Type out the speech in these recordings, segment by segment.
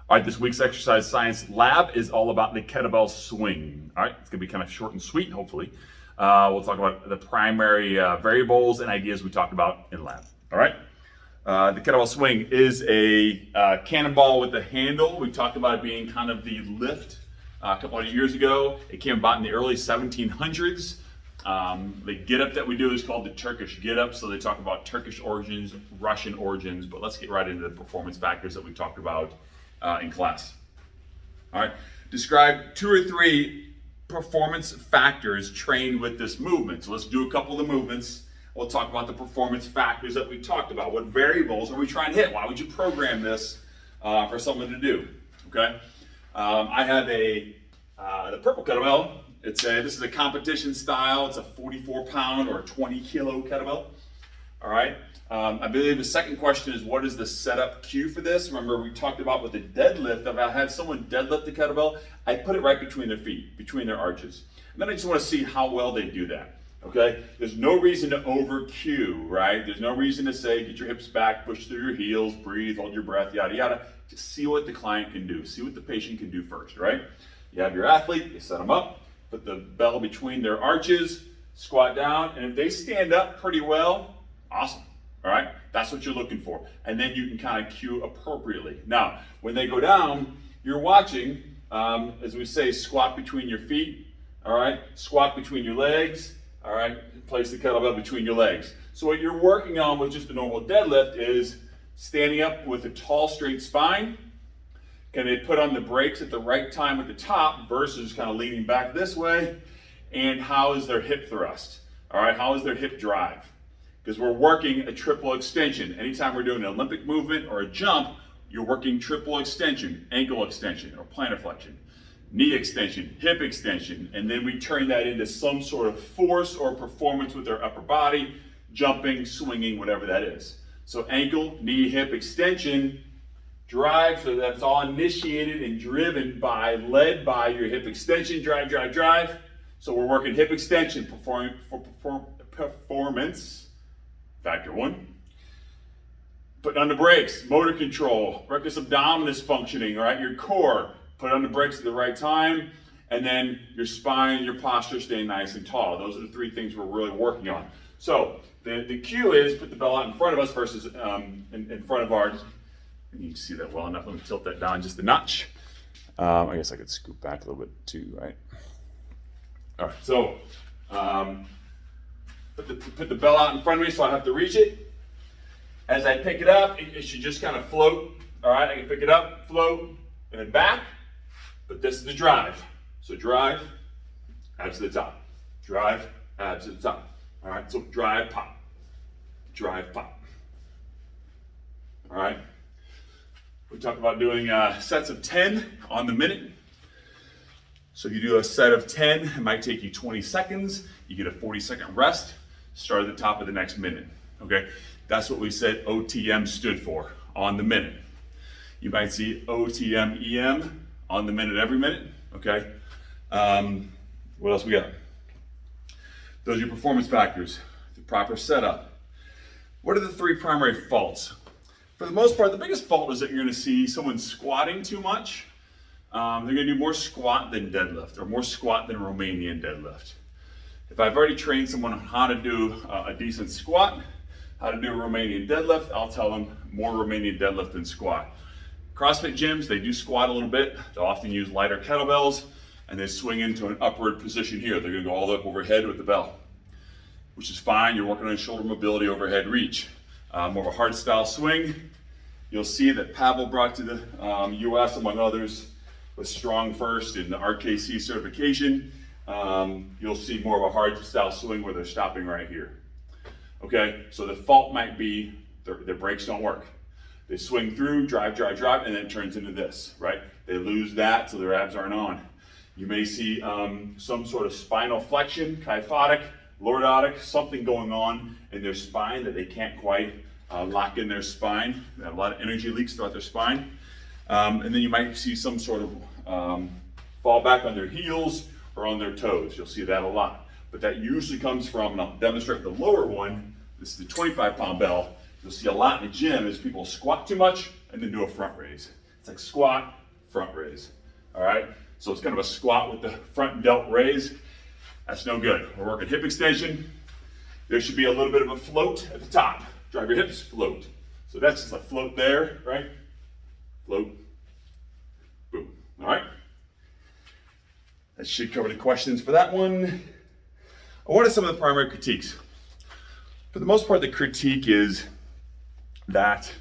All right, this week's exercise science lab is all about the kettlebell swing. All right, it's gonna be kind of short and sweet, hopefully. We'll talk about the primary variables and ideas we talked about in lab. All right, the kettlebell swing is a cannonball with a handle. We talked about it being kind of the lift a couple of years ago. It came about in the early 1700s. The get up that we do is called the Turkish get up. So they talk about Turkish origins, Russian origins, but let's get right into the performance factors that we talked about in class. All right, describe 2 or 3 performance factors trained with this movement. So let's do a couple of the movements. We'll talk about the performance factors that we talked about. What variables are we trying to hit? Why would you program this for someone to do? Okay, I have the purple kettlebell. This is a competition style. It's a 44-pound or 20-kilo kettlebell. All right. I believe the second question is, what is the setup cue for this? Remember, we talked about with the deadlift. If I had someone deadlift the kettlebell, I put it right between their feet, between their arches. And then I just want to see how well they do that. Okay? There's no reason to over cue, right? There's no reason to say, get your hips back, push through your heels, breathe, hold your breath, yada, yada. Just see what the client can do. See what the patient can do first, right? You have your athlete, you set them up, put the bell between their arches, squat down, and if they stand up pretty well, awesome. All right, that's what you're looking for. And then you can kind of cue appropriately. Now, when they go down, you're watching, as we say, squat between your feet, all right? Squat between your legs, all right? Place the kettlebell between your legs. So what you're working on with just a normal deadlift is standing up with a tall, straight spine. Can they put on the brakes at the right time at the top versus kind of leaning back this way? And how is their hip thrust? All right, how is their hip drive? Because we're working a triple extension. Anytime we're doing an Olympic movement or a jump, you're working triple extension, ankle extension or plantar flexion, knee extension, hip extension, and then we turn that into some sort of force or performance with our upper body, jumping, swinging, whatever that is. So ankle, knee, hip extension, drive, so that's all initiated and driven by, led by your hip extension, drive, drive, drive. So we're working hip extension, performance. Factor 1. Put on the brakes, motor control, rectus abdominis functioning, all right? Your core, put on the brakes at the right time, and then your spine, your posture staying nice and tall. Those are the 3 things we're really working on. So the cue is put the bell out in front of us versus in front of our, you can see that well enough. Let me tilt that down just a notch. I guess I could scoop back a little bit too, right? All right, so put the bell out in front of me so I have to reach it. As I pick it up, it should just kind of float. All right, I can pick it up, float, and then back. But this is the drive. So drive, abs to the top. Drive, abs to the top. All right, so drive, pop. Drive, pop. All right. We talked about doing sets of 10 on the minute. So you do a set of 10, it might take you 20 seconds. You get a 40-second rest. Start at the top of the next minute, okay? That's what we said OTM stood for, on the minute. You might see OTM, EM, on the minute every minute, okay? What else we got? Those are your performance factors, the proper setup. What are the 3 primary faults? For the most part, the biggest fault is that you're gonna see someone squatting too much. They're gonna do more squat than deadlift, or more squat than Romanian deadlift. If I've already trained someone on how to do a decent squat, how to do a Romanian deadlift, I'll tell them more Romanian deadlift than squat. CrossFit gyms, they do squat a little bit. They'll often use lighter kettlebells, and they swing into an upward position here. They're gonna go all the way up overhead with the bell, which is fine. You're working on shoulder mobility, overhead reach. More of a hard style swing. You'll see that Pavel brought to the US, among others, with Strong First and the RKC certification. You'll see more of a hard style swing where they're stopping right here. Okay, so the fault might be their brakes don't work. They swing through, drive, drive, drive, and then it turns into this, right? They lose that, so their abs aren't on. You may see some sort of spinal flexion, kyphotic, lordotic, something going on in their spine that they can't quite lock in their spine. They have a lot of energy leaks throughout their spine. And then you might see some sort of fall back on their heels or on their toes. You'll see that a lot. But that usually comes from, and I'll demonstrate the lower one, this is the 25-pound bell. You'll see a lot in the gym is people squat too much and then do a front raise. It's like squat, front raise. All right? So it's kind of a squat with the front delt raise. That's no good. We're working hip extension. There should be a little bit of a float at the top. Drive your hips, float. So that's just a float there, right? Float, boom. All right? That should cover the questions for that one. What are some of the primary critiques? For the most part, the critique is that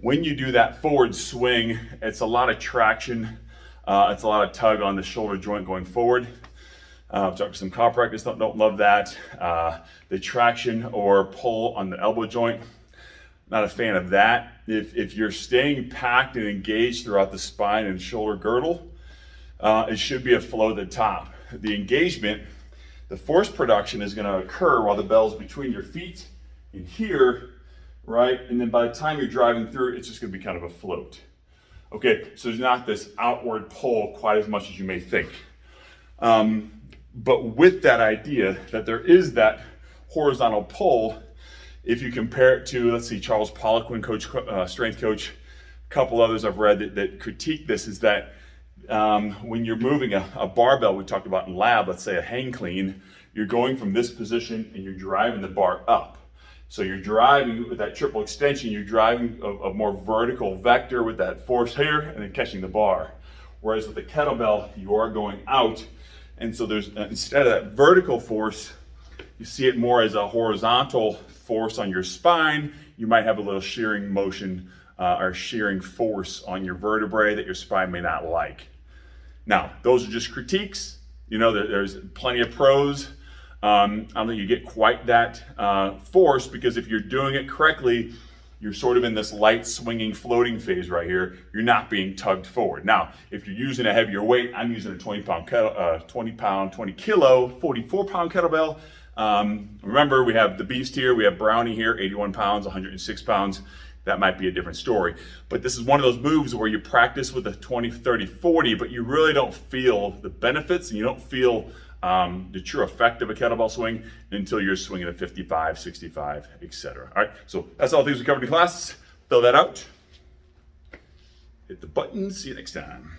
when you do that forward swing, it's a lot of traction. It's a lot of tug on the shoulder joint going forward. Talk some chiropractors don't love that. The traction or pull on the elbow joint, not a fan of that. If you're staying packed and engaged throughout the spine and shoulder girdle, it should be a flow at the top. The engagement, the force production is going to occur while the bell's between your feet and here, right? And then by the time you're driving through, it's just going to be kind of a float. Okay, so there's not this outward pull quite as much as you may think. But with that idea that there is that horizontal pull, if you compare it to, let's see, Charles Poliquin, strength coach, a couple others I've read that critique this, is that when you're moving a barbell, we talked about in lab, let's say a hang clean, you're going from this position and you're driving the bar up. So you're driving with that triple extension, you're driving a more vertical vector with that force here and then catching the bar. Whereas with the kettlebell, you are going out. And so there's, instead of that vertical force, you see it more as a horizontal force on your spine. You might have a little shearing motion or shearing force on your vertebrae that your spine may not like. Now, those are just critiques. You know, there's plenty of pros. I don't think you get quite that force, because if you're doing it correctly, you're sort of in this light swinging floating phase right here. You're not being tugged forward. Now, if you're using a heavier weight, I'm using a 20 kilo, 44 pound kettlebell. Remember, we have the beast here, we have Brownie here, 81 pounds, 106 pounds. That might be a different story. But this is one of those moves where you practice with a 20, 30, 40, but you really don't feel the benefits and you don't feel the true effect of a kettlebell swing until you're swinging at 55, 65, etc. All right, so that's all the things we covered in class. Fill that out. Hit the button. See you next time.